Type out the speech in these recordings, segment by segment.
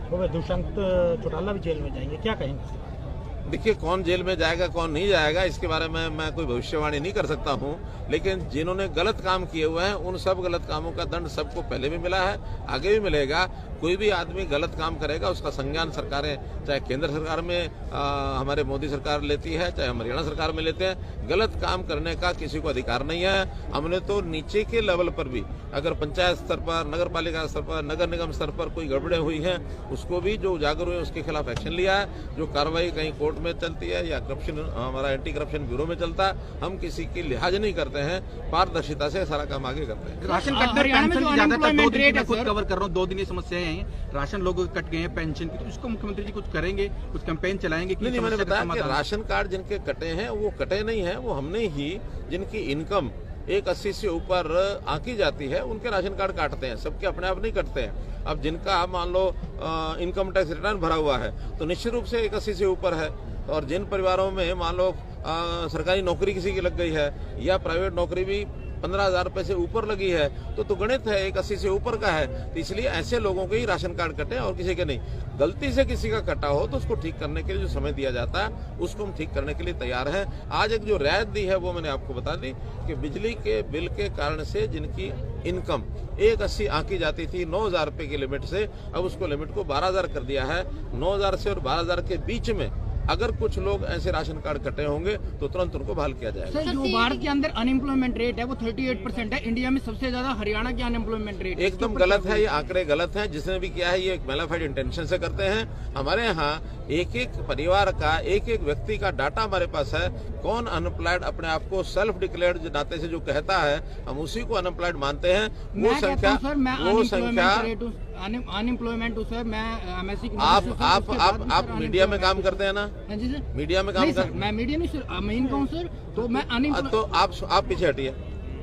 वो दुष्यंत चौटाला भी जेल में जाएंगे, क्या कहेंगे? देखिए, कौन जेल में जाएगा कौन नहीं जाएगा इसके बारे में मैं कोई भविष्यवाणी नहीं कर सकता हूं, लेकिन जिन्होंने गलत काम किए हुए हैं उन सब गलत कामों का दंड सबको पहले भी मिला है, आगे भी मिलेगा। कोई भी आदमी गलत काम करेगा उसका संज्ञान सरकारें, चाहे केंद्र सरकार में हमारे मोदी सरकार लेती है, चाहे हम हरियाणा सरकार में लेते हैं। गलत काम करने का किसी को अधिकार नहीं है। हमने तो नीचे के लेवल पर भी अगर पंचायत स्तर पर, नगर पालिका स्तर पर, नगर निगम स्तर पर कोई गड़बड़े हुई हैं उसको भी जो उजागर हुए उसके खिलाफ एक्शन लिया है। जो कार्रवाई कहीं कोर्ट में चलती है या करप्शन हमारा एंटी करप्शन ब्यूरो में चलता है, हम किसी की लिहाज नहीं करते हैं, पारदर्शिता से सारा काम आगे करते हैं। राशन ज्यादातर 2 दिन खुद कवर कर रहा हूँ, 2 दिन की समस्याएं हैं, राशन लोगों के कट गए हैं, पेंशन की, तो उसको मुख्यमंत्री जी कुछ करेंगे, कुछ कैंपेन चलाएंगे? नहीं, मैंने बताया कि राशन कार्ड जिनके कटे हैं वो कटे नहीं है, वो हमने ही जिनकी इनकम 180 से ऊपर आंकी जाती है उनके राशन कार्ड काटते हैं, सबके अपने आप नहीं कटते हैं। अब जिनका मान लो इनकम टैक्स रिटर्न भरा हुआ है तो निश्चित रूप से 180 से ऊपर है, और जिन परिवारों में मान लो सरकारी नौकरी किसी की लग गई है या प्राइवेट नौकरी भी 15,000 रुपए से ऊपर लगी है तो गणित है 180 से ऊपर का है, तो इसलिए ऐसे लोगों के ही राशन कार्ड कटे और किसी के नहीं। गलती से किसी का कटा हो तो उसको ठीक करने के लिए जो समय दिया जाता है उसको हम ठीक करने के लिए तैयार हैं। आज एक जो रियायत दी है वो मैंने आपको बता दी कि बिजली के बिल के कारण से जिनकी इनकम 180 आंकी जाती थी 9,000 रुपए की लिमिट से, अब उसको लिमिट को 12,000 कर दिया है। 9,000 से और 12,000 के बीच में अगर कुछ लोग ऐसे राशन कार्ड कटे होंगे तो तुरंत उनको बहाल किया जाएगा। सर, जो भारत के अंदर अनएम्प्लॉयमेंट रेट है वो 38% है, इंडिया में सबसे ज्यादा हरियाणा की अनएम्प्लॉयमेंट रेट एकदम गलत है, ये आंकड़े गलत हैं। जिसने भी किया है ये एक मैलाफाइड इंटेंशन से करते हैं। हमारे यहाँ एक एक परिवार का, एक एक व्यक्ति का डाटा हमारे पास है। कौन अनएम्प्लॉयड अपने आप को सेल्फ डिक्लेयर्ड नाते से जो कहता है हम उसी को अनएम्प्लॉयड मानते हैं। वो संख्या अनएम्प्लॉयमेंट सर, मैं एमएससी आप मीडिया में काम करते हैं ना? जी सर, मीडिया में काम कर, मैं मीडिया नहीं सर, मैं इनका हूँ सर, तो मैं तो आप पीछे हटिए,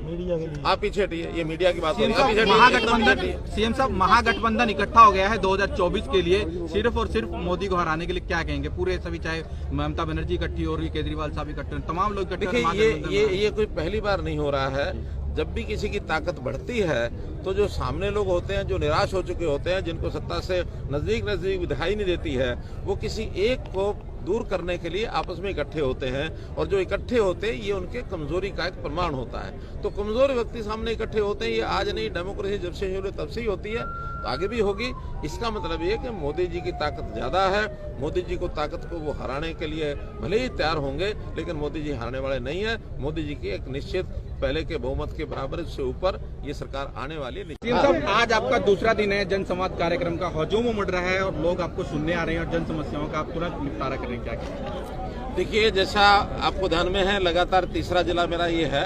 मीडिया के लिए आप पीछे हटिए, ये मीडिया की बात हो रही है। महागठबंधन, सीएम साहब महागठबंधन इकट्ठा हो गया है 2024 के लिए, सिर्फ और सिर्फ मोदी को हराने के लिए। क्या कहेंगे? पूरे सभी, चाहे ममता बनर्जी इकट्ठी हो रही, केजरीवाल साहब इकट्ठे, तमाम लोग इकट्ठे। देखिए, ये कोई पहली बार नहीं हो रहा है। जब भी किसी की ताकत बढ़ती है तो जो सामने लोग होते हैं, जो निराश हो चुके होते हैं, जिनको सत्ता से नजदीक दिखाई नहीं देती है, वो किसी एक को दूर करने के लिए आपस में इकट्ठे होते हैं। और जो इकट्ठे होते हैं ये उनके कमजोरी का एक प्रमाण होता है। तो कमजोर व्यक्ति सामने इकट्ठे होते हैं। ये आज नहीं, डेमोक्रेसी जब से शुरू तब से ही होती है, तो आगे भी होगी। इसका मतलब ये कि मोदी जी की ताकत ज्यादा है। मोदी जी को ताकत को वो हराने के लिए भले ही तैयार होंगे, लेकिन मोदी जी हारने वाले नहीं है। मोदी जी की एक निश्चित पहले के बहुमत के बराबर से ऊपर ये सरकार आने वाली है। सीएम साहब, आज आपका दूसरा दिन है जन संवाद कार्यक्रम का, हजूम उमड़ रहा है और लोग आपको सुनने आ रहे हैं और जन समस्याओं का आप तुरंत निपटारा करेंगे, क्या? देखिए, जैसा आपको ध्यान में है, लगातार तीसरा जिला मेरा ये है